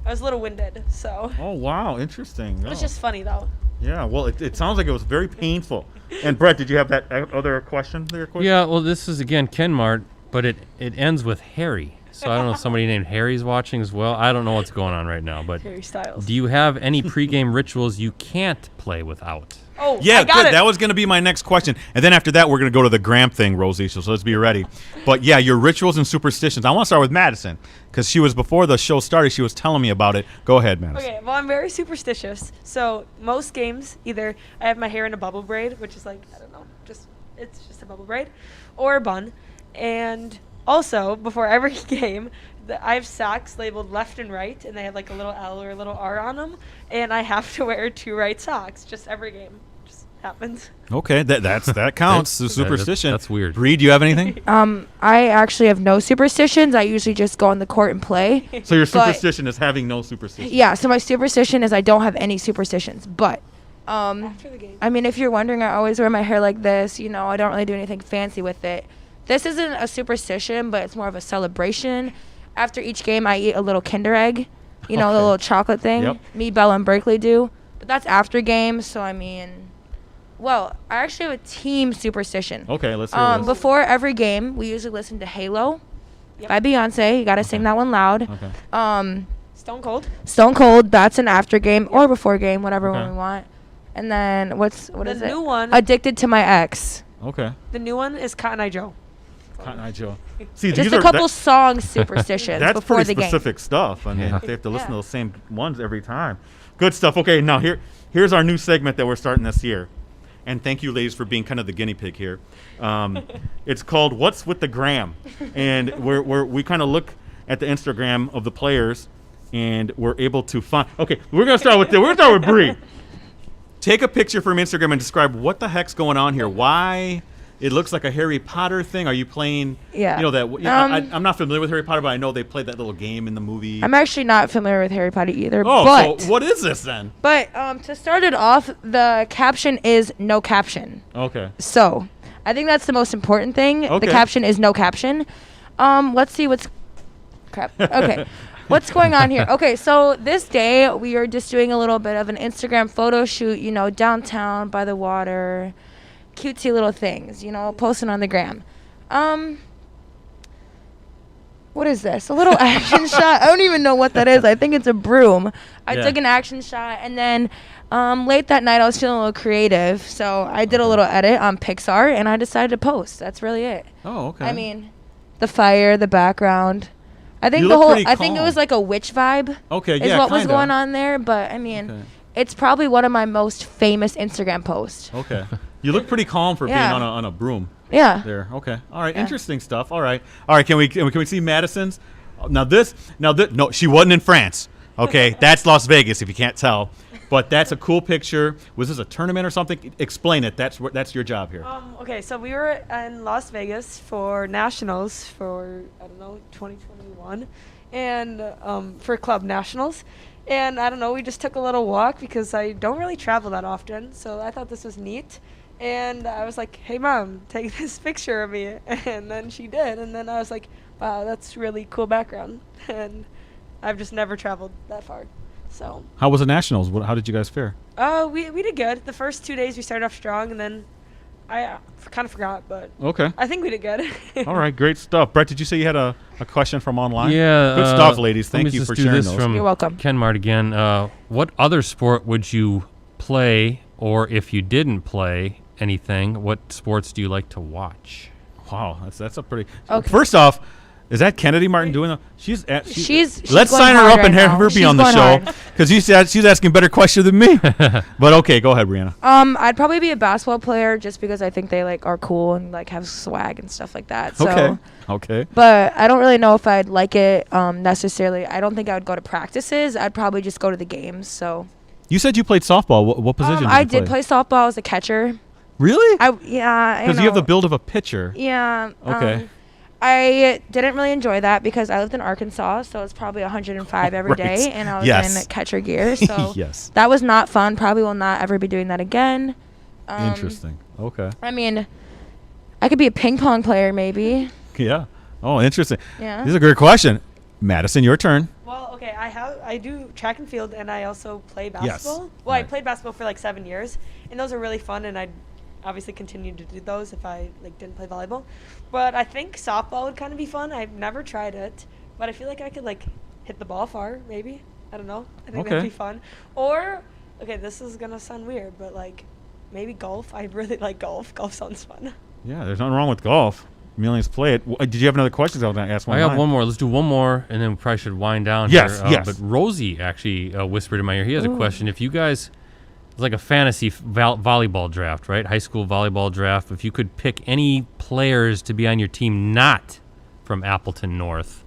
Speaker 2: I was a little winded. So
Speaker 1: Oh, wow. Interesting.
Speaker 2: it was just funny though.
Speaker 1: Yeah, well, it sounds like it was very painful. And Brett, did you have that other question there? Quick?
Speaker 4: Yeah, well, this is again Kenmart, but it ends with Harry. So I don't know if somebody named Harry's watching as well. I don't know what's going on right now, but
Speaker 2: Harry Styles.
Speaker 4: do you have any pregame rituals you can't play without?
Speaker 2: Oh,
Speaker 1: Yeah,
Speaker 2: I got
Speaker 1: good.
Speaker 2: it.
Speaker 1: That was going to be my next question. And then after that, we're going to go to the Graham thing, Rosie, so let's be ready. But yeah, your rituals and superstitions. I want to start with Madisen because she was, before the show started, she was telling me about it. Go ahead, Madisen.
Speaker 2: Okay, well, I'm very superstitious. So most games, either I have my hair in a bubble braid, which is like, I don't know, it's just a bubble braid, or a bun. And also, before every game, I have socks labeled left and right, and they have like a little L or a little R on them, and I have to wear 2 right socks just every game. Just happens.
Speaker 1: Okay, that counts. The superstition.
Speaker 4: That's weird.
Speaker 1: Bree, do you have anything?
Speaker 3: I actually have no superstitions. I usually just go on the court and play.
Speaker 1: So your
Speaker 3: But-
Speaker 1: superstition is having no superstition.
Speaker 3: Yeah, so my superstition is I don't have any superstitions. But,
Speaker 2: After the game.
Speaker 3: I mean, if you're wondering, I always wear my hair like this. You know, I don't really do anything fancy with it. This isn't a superstition, but it's more of a celebration. After each game, I eat a little Kinder Egg. You know, the
Speaker 1: Okay.
Speaker 3: little chocolate thing.
Speaker 1: Yep.
Speaker 3: Me, Bella, and Berkeley do. But that's after games, so I mean... Well, I actually have a team superstition.
Speaker 1: Okay, let's hear this.
Speaker 3: Before every game, we usually listen to Halo
Speaker 2: Yep.
Speaker 3: by Beyonce. You got to sing that one loud.
Speaker 1: Okay.
Speaker 2: Stone Cold.
Speaker 3: Stone Cold, that's an after game or before game, whatever
Speaker 1: Okay.
Speaker 3: one we want. And then what is
Speaker 2: The
Speaker 3: it?
Speaker 2: new one.
Speaker 3: Addicted to My Ex.
Speaker 1: Okay.
Speaker 2: The new one is Cotton Eye Joe.
Speaker 1: Cotton Eye Joe. See,
Speaker 3: Just
Speaker 1: these
Speaker 3: a
Speaker 1: are
Speaker 3: couple song superstitions
Speaker 1: that's
Speaker 3: before
Speaker 1: pretty
Speaker 3: the game.
Speaker 1: specific stuff. I mean,
Speaker 4: Yeah.
Speaker 1: if they have to listen to
Speaker 3: Yeah.
Speaker 1: those same ones every time. Good stuff. Okay, now here's our new segment that we're starting this year. and thank you, ladies, for being kind of the guinea pig here. It's called "What's with the Gram," and we kind of look at the Instagram of the players, and we're able to find. Okay, we're gonna start with Bree. Take a picture from Instagram and describe what the heck's going on here. Why? It looks like a Harry Potter thing. Are you playing?
Speaker 3: Yeah.
Speaker 1: You know that. You know, I'm not familiar with Harry Potter, but I know they played that little game in the movie.
Speaker 3: I'm actually not familiar with Harry Potter either.
Speaker 1: Oh,
Speaker 3: but
Speaker 1: so what is this then?
Speaker 3: But to start it off, the caption is no caption.
Speaker 1: Okay.
Speaker 3: So I think that's the most important thing.
Speaker 1: Okay.
Speaker 3: The caption is no caption. Let's see what's crap. Okay. What's going on here? Okay, so this day we are just doing a little bit of an Instagram photo shoot, you know, downtown by the water. Cutesy little things, you know, posting on the gram. What is this? A little action shot? I don't even know what that is. I think it's a broom. I took an action shot, and then late that night I was feeling a little creative, so I did a little edit on Pixar, and I decided to post. That's really it.
Speaker 1: Oh, okay.
Speaker 3: I mean, the fire, the background. I think I think it was like a witch vibe.
Speaker 1: Okay,
Speaker 3: is what was going on there, but I mean, it's probably one of my most famous Instagram posts.
Speaker 1: Okay. You look pretty calm for being on a broom.
Speaker 3: Yeah.
Speaker 1: There. Okay. All right. Interesting stuff. All right. All right. Can we see Madisen's? No, she wasn't in France. Okay, that's Las Vegas if you can't tell. But that's a cool picture. Was this a tournament or something? Explain it. That's your job here.
Speaker 2: Okay, so we were in Las Vegas for nationals for 2021, and for club nationals. And I don't know, we just took a little walk because I don't really travel that often, so I thought this was neat. And I was like, hey, Mom, take this picture of me. And then she did. And then I was like, wow, that's really cool background. And I've just never traveled that far. So.
Speaker 1: How was the nationals? How did you guys fare?
Speaker 2: We did good. The first 2 days we started off strong, and then I kind of forgot, but
Speaker 1: okay.
Speaker 2: I think we did good.
Speaker 1: All right, great stuff. Brett, did you say you had a question from online?
Speaker 4: Yeah.
Speaker 1: Good stuff, ladies. Thank you
Speaker 4: just
Speaker 1: for
Speaker 4: do
Speaker 1: sharing
Speaker 4: this
Speaker 1: those.
Speaker 4: from
Speaker 3: You're welcome.
Speaker 4: Ken Mart again. What other sport would you play, or if you didn't play anything, what sports do you like to watch?
Speaker 1: Wow, that's a pretty.
Speaker 3: Okay.
Speaker 1: First off, is that Kennedy Martin doing that? She's let's
Speaker 3: going
Speaker 1: sign her
Speaker 3: hard
Speaker 1: up
Speaker 3: right
Speaker 1: and have
Speaker 3: now.
Speaker 1: her be
Speaker 3: She's
Speaker 1: on the
Speaker 3: going
Speaker 1: show
Speaker 3: hard.
Speaker 1: because she's asking better questions than me. But okay, go ahead, Brianna.
Speaker 3: I'd probably be a basketball player just because I think they are cool and have swag and stuff like that. So,
Speaker 1: Okay.
Speaker 3: But I don't really know if I'd like it necessarily. I don't think I would go to practices. I'd probably just go to the games. So.
Speaker 1: You said you played softball. What position?
Speaker 3: I
Speaker 1: did you
Speaker 3: did play softball as a catcher.
Speaker 1: Really?
Speaker 3: Because
Speaker 1: Because you have the build of a pitcher.
Speaker 3: Yeah.
Speaker 1: Okay.
Speaker 3: I didn't really enjoy that because I lived in Arkansas, so it's probably 105 every day, and I was in catcher gear. So
Speaker 1: yes.
Speaker 3: that was not fun. Probably will not ever be doing that again.
Speaker 1: Interesting. Okay.
Speaker 3: I mean, I could be a ping pong player maybe.
Speaker 1: Yeah. Oh, interesting.
Speaker 3: Yeah.
Speaker 1: This is a great question. Madisen, your turn.
Speaker 2: Well, okay, I do track and field, and I also play basketball.
Speaker 1: Yes.
Speaker 2: Well, I
Speaker 1: Right.
Speaker 2: played basketball for 7 years, and those are really fun, and I'd obviously continue to do those if I didn't play volleyball. But I think softball would kind of be fun. I've never tried it, but I feel like I could hit the ball far, maybe. I don't know. I think that'd be fun. Or, okay, this is gonna sound weird, but maybe golf. I really like golf. Golf sounds fun.
Speaker 1: Yeah, there's nothing wrong with golf. Millions play it. Did you have another question? I was going to ask one.
Speaker 4: I have one more. Let's do one more, and then we probably should wind down
Speaker 1: Yes,
Speaker 4: here.
Speaker 1: yes.
Speaker 4: But Rosie actually whispered in my ear. He has a question. If you guys, it's like a fantasy volleyball draft, right? High school volleyball draft. If you could pick any players to be on your team not from Appleton North,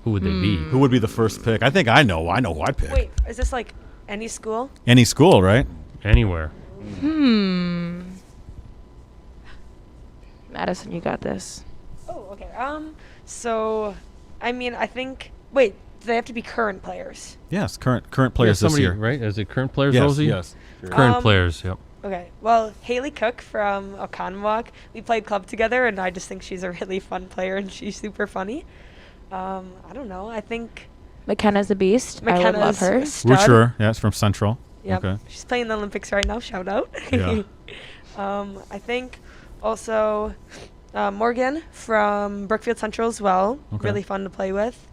Speaker 4: who would they be?
Speaker 1: Who would be the first pick? I think I know. I know who I'd pick.
Speaker 2: Wait, is this any school?
Speaker 1: Any school, right?
Speaker 4: Anywhere.
Speaker 3: Madisen, you got this.
Speaker 2: Oh, okay. So, I mean, I think. Wait, they have to be current players.
Speaker 1: Yes, current players this
Speaker 4: somebody,
Speaker 1: year.
Speaker 4: right? Is it current players,
Speaker 1: Yes,
Speaker 4: Rosie?
Speaker 1: yes.
Speaker 4: Current players, yep.
Speaker 2: Okay. Well, Haley Cook from Oconomowoc, we played club together, and I just think she's a really fun player, and she's super funny. I don't know. I think
Speaker 3: McKenna's a beast. I would love her.
Speaker 2: a stud.
Speaker 1: We're sure. Yeah, it's from Central.
Speaker 2: Yep.
Speaker 1: Okay.
Speaker 2: She's playing the Olympics right now. Shout out.
Speaker 1: Yeah.
Speaker 2: I think also Morgan from Brookfield Central as well.
Speaker 1: Okay.
Speaker 2: Really fun to play with.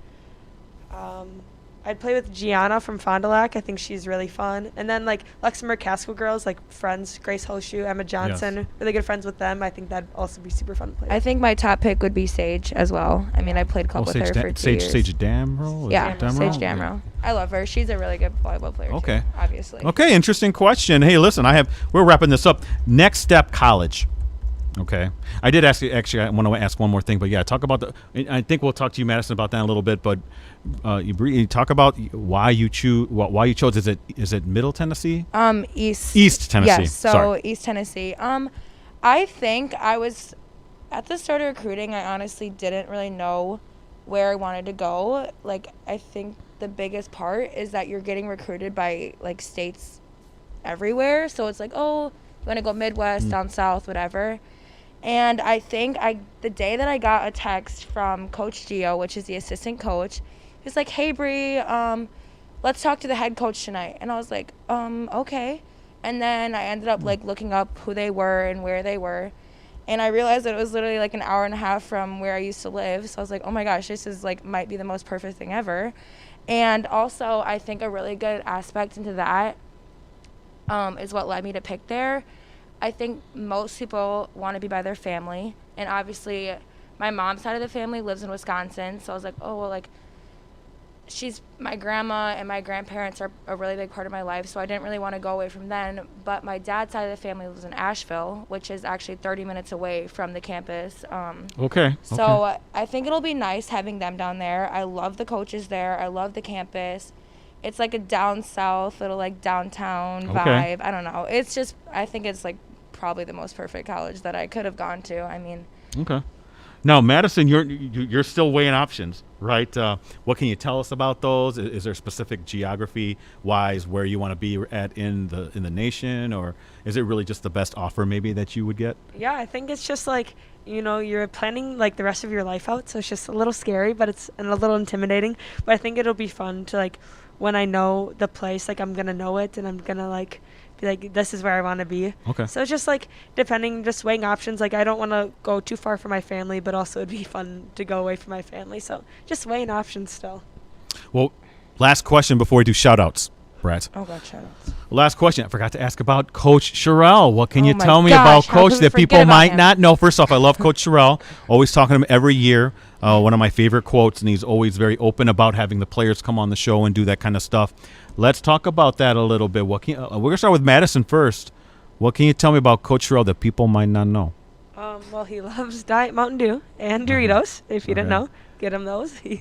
Speaker 2: I'd play with Gianna from Fond du Lac. I think she's really fun. And then, like, Luxembourg Casco girls, like, friends, Grace Holshoe, Emma Johnson, really good friends with them. I think that'd also be super fun to play with.
Speaker 3: I think my top pick would be Sage as well. I mean, I played club with her for 2 years.
Speaker 5: Sage Damro?
Speaker 3: Yeah,
Speaker 5: Damro?
Speaker 3: Sage Damro. I love her. She's a really good volleyball player,
Speaker 5: Okay.
Speaker 3: too, obviously.
Speaker 5: Okay, interesting question. Hey, listen, we're wrapping this up. Next step, college. Okay. I did ask you, actually, I want to ask one more thing, but yeah, talk about I think we'll talk to you, Madisen, about that in a little bit, but you talk about why you chose, is it Middle Tennessee? East Tennessee.
Speaker 3: Yes, so
Speaker 5: Sorry.
Speaker 3: East Tennessee. I think I was, at the start of recruiting, I honestly didn't really know where I wanted to go. Like, I think the biggest part is that you're getting recruited by, like, states everywhere. So it's like, oh, you want to go Midwest, down south, whatever. And I think the day that I got a text from Coach Gio, which is the assistant coach, he's like, hey, Bree, let's talk to the head coach tonight. And I was like, okay. And then I ended up, like, looking up who they were and where they were. And I realized that it was literally, like, an hour and a half from where I used to live. So I was like, oh, my gosh, this is, like, might be the most perfect thing ever. And also, I think a really good aspect into that is what led me to pick there. I think most people want to be by their family, and obviously my mom's side of the family lives in Wisconsin, so I was like, oh, well, like, my grandma and my grandparents are a really big part of my life, so I didn't really want to go away from them. But my dad's side of the family lives in Asheville, which is actually 30 minutes away from the campus.
Speaker 5: Okay.
Speaker 3: So I think it'll be nice having them down there. I love the coaches there. I love the campus. It's like a down south, little, like, downtown vibe. I don't know. It's just, I think it's, like, probably the most perfect college that I could have gone to. I mean. Okay.
Speaker 5: Now, Madisen, you're still weighing options, right? What can you tell us about those? Is there specific geography-wise where you want to be at in the nation, or is it really just the best offer maybe that you would get?
Speaker 2: Yeah, I think it's just like, you know, you're planning, like, the rest of your life out, so it's just a little scary, but it's a little intimidating. But I think it'll be fun to, like, when I know the place, like, I'm gonna know it, and I'm gonna, like, be like, this is where I want to be.
Speaker 5: Okay.
Speaker 2: So it's just, like, just weighing options. Like, I don't want to go too far from my family, but also it'd be fun to go away from my family. So just weighing options still.
Speaker 5: Well, last question before we do shout-outs, Brett.
Speaker 3: Oh, God, shout-outs.
Speaker 5: Last question. I forgot to ask about Coach Sherrill. What can you
Speaker 3: my
Speaker 5: tell me
Speaker 3: gosh,
Speaker 5: about
Speaker 3: how
Speaker 5: Coach
Speaker 3: could we
Speaker 5: that people
Speaker 3: forget about
Speaker 5: might
Speaker 3: him?
Speaker 5: not know? First off, I love Coach Sherrill. Always talking to him every year. One of my favorite quotes, and he's always very open about having the players come on the show and do that kind of stuff. Let's talk about that a little bit. We're going to start with Madisen first. What can you tell me about Coach Sherrill that people might not know?
Speaker 2: Well, he loves Diet Mountain Dew and Doritos. If you didn't know, get him those. He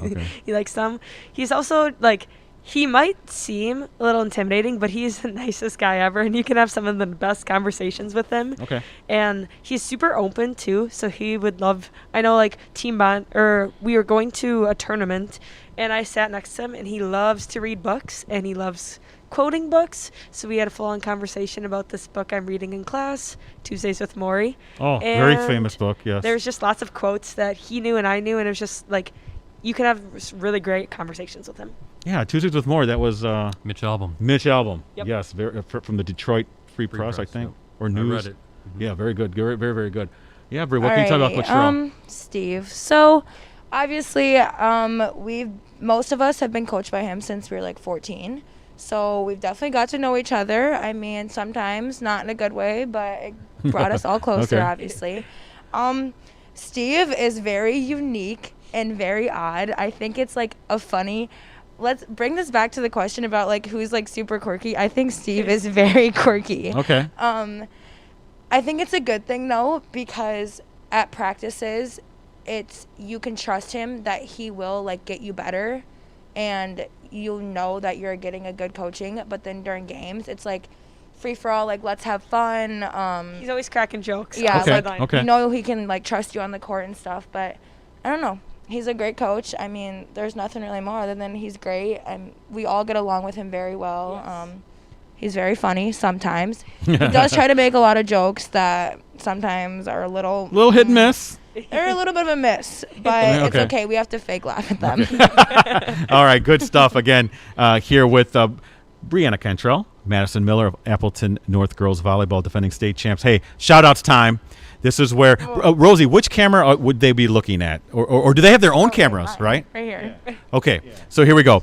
Speaker 2: likes them. He's also, like, he might seem a little intimidating, but he's the nicest guy ever, and you can have some of the best conversations with him.
Speaker 5: Okay.
Speaker 2: And he's super open, too, so he would love, I know, like, team bond, or we were going to a tournament, and I sat next to him, and he loves to read books, and he loves quoting books, so we had a full-on conversation about this book I'm reading in class, Tuesdays with Maury.
Speaker 5: Oh, very famous book, yes.
Speaker 2: There's just lots of quotes that he knew and I knew, and it was just, like, you could have really great conversations with him.
Speaker 5: Yeah, Tuesdays with More. That was
Speaker 4: Mitch Albom.
Speaker 5: Mitch Albom.
Speaker 2: Yep.
Speaker 5: Yes, from the Detroit Free Press, I think,
Speaker 4: yep.
Speaker 5: or
Speaker 4: I
Speaker 5: News.
Speaker 4: read it.
Speaker 5: Yeah, very good. Very, very good. Yeah, Brie, what can you tell about Coach Sherrill?
Speaker 3: Steve. So, obviously, most of us have been coached by him since we were, like, 14. So we've definitely got to know each other. I mean, sometimes not in a good way, but it brought us all closer,
Speaker 5: Okay.
Speaker 3: obviously. Steve is very unique and very odd. I think it's, like, a funny. Let's bring this back to the question about, like, who's, like, super quirky. I think Steve is very quirky.
Speaker 5: Okay.
Speaker 3: I think it's a good thing, though, because at practices, you can trust him that he will, like, get you better, and you'll know that you're getting a good coaching. But then during games, it's, like, free-for-all, like, let's have fun.
Speaker 2: He's always cracking jokes.
Speaker 3: Yeah,
Speaker 5: Okay,
Speaker 3: like,
Speaker 5: okay.
Speaker 3: you know he can, like, trust you on the court and stuff, but I don't know. He's a great coach. I mean, there's nothing really more other than he's great, and we all get along with him very well.
Speaker 2: Yes.
Speaker 3: He's very funny sometimes. He does try to make a lot of jokes that sometimes are a little
Speaker 5: Little hit and miss.
Speaker 3: they're a little bit of a miss, but it's
Speaker 5: Okay.
Speaker 3: okay. We have to fake laugh at them.
Speaker 5: All right, good stuff. Again, here with Brianna Cantrell, Madisen Miller of Appleton North Girls Volleyball, defending state champs. Hey, shout-outs time. This is where, Rosie, which camera would they be looking at? Or do they have their own cameras, right?
Speaker 3: Right here.
Speaker 5: Okay, so here we go.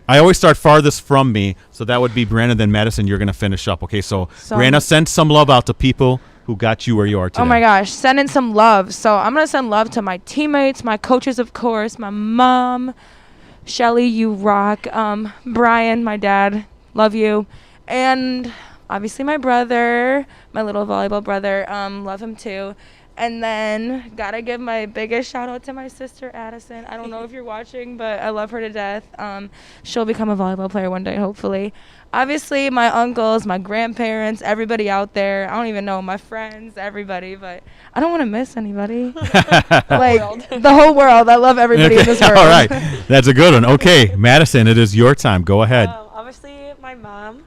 Speaker 5: I always start farthest from me, so that would be Brianna, then Madisen. You're going to finish up. Okay, so Brianna, send some love out to people who got you where you are today.
Speaker 3: Oh my gosh, send in some love. So I'm going to send love to my teammates, my coaches, of course, my mom, Shelly, you rock. Brian, my dad, love you. And obviously my brother, my little volleyball brother, love him too. And then gotta give my biggest shout out to my sister Addison. I don't know if you're watching, but I love her to death. She'll become a volleyball player one day, hopefully. Obviously, my uncles, my grandparents, everybody out there. I don't even know, my friends, everybody, but I don't want to miss anybody. Like, the whole world. I love everybody in this world.
Speaker 5: All right. That's a good one. Okay, Madisen, it is your time. Go ahead.
Speaker 2: Obviously, my mom,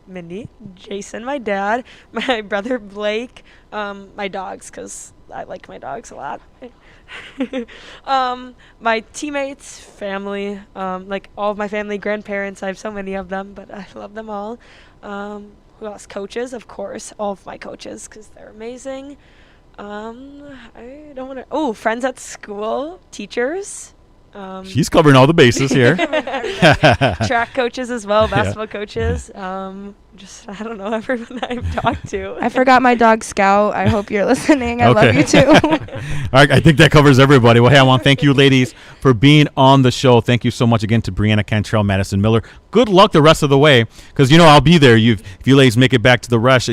Speaker 2: Mindy, Jason, my dad, my brother Blake, my dogs, because I like my dogs a lot. My teammates, family, like all of my family, grandparents. I have so many of them, but I love them all. Who else? Coaches, of course, all of my coaches, because they're amazing. I don't want to. Oh, friends at school, teachers.
Speaker 5: She's covering all the bases here.
Speaker 2: Track coaches as well, basketball coaches. Just, I don't know, everyone I've talked to.
Speaker 3: I forgot my dog Scout. I hope you're listening. I love you too.
Speaker 5: All right, I think that covers everybody. Well, hey, I want to thank you, ladies, for being on the show. Thank you so much again to Brianna Cantrell, Madisen Miller. Good luck the rest of the way, because, I'll be there. If you ladies make it back to the rush,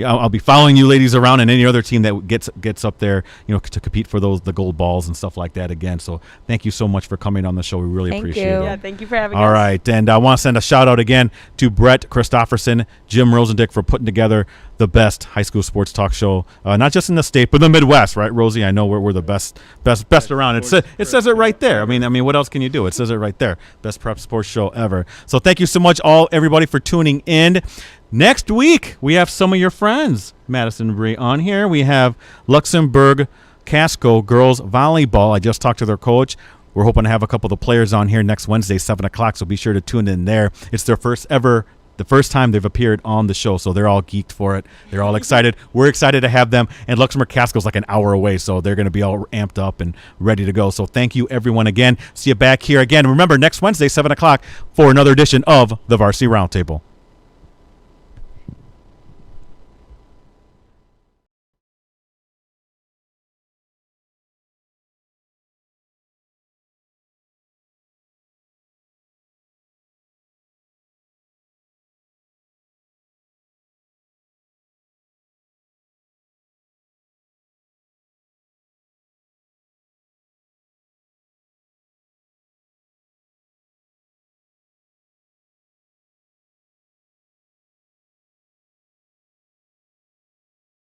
Speaker 5: I'll be following you ladies around, and any other team that gets up there, to compete for the gold balls and stuff like that again. So thank you so much for coming on the show. We really appreciate it.
Speaker 2: Yeah, thank you for having us.
Speaker 5: All right, and I want to send a shout out again to Brett Christopherson, Jim Rosendick for putting together the best high school sports talk show, not just in the state, but the Midwest, right, Rosie? I know we're the best around. It says it right there. I mean, what else can you do? It says it right there. Best prep sports show ever. So thank you so much, everybody, for tuning in. Next week, we have some of your friends, Madisen Bree, on here. We have Luxembourg Casco girls volleyball. I just talked to their coach. We're hoping to have a couple of the players on here next Wednesday, 7 o'clock, so be sure to tune in there. It's their the first time they've appeared on the show, so they're all geeked for it. They're all excited. We're excited to have them. And Luxembourg Casco's like an hour away, so they're going to be all amped up and ready to go. So thank you, everyone, again. See you back here again. Remember, next Wednesday, 7 o'clock, for another edition of the Varsity Roundtable.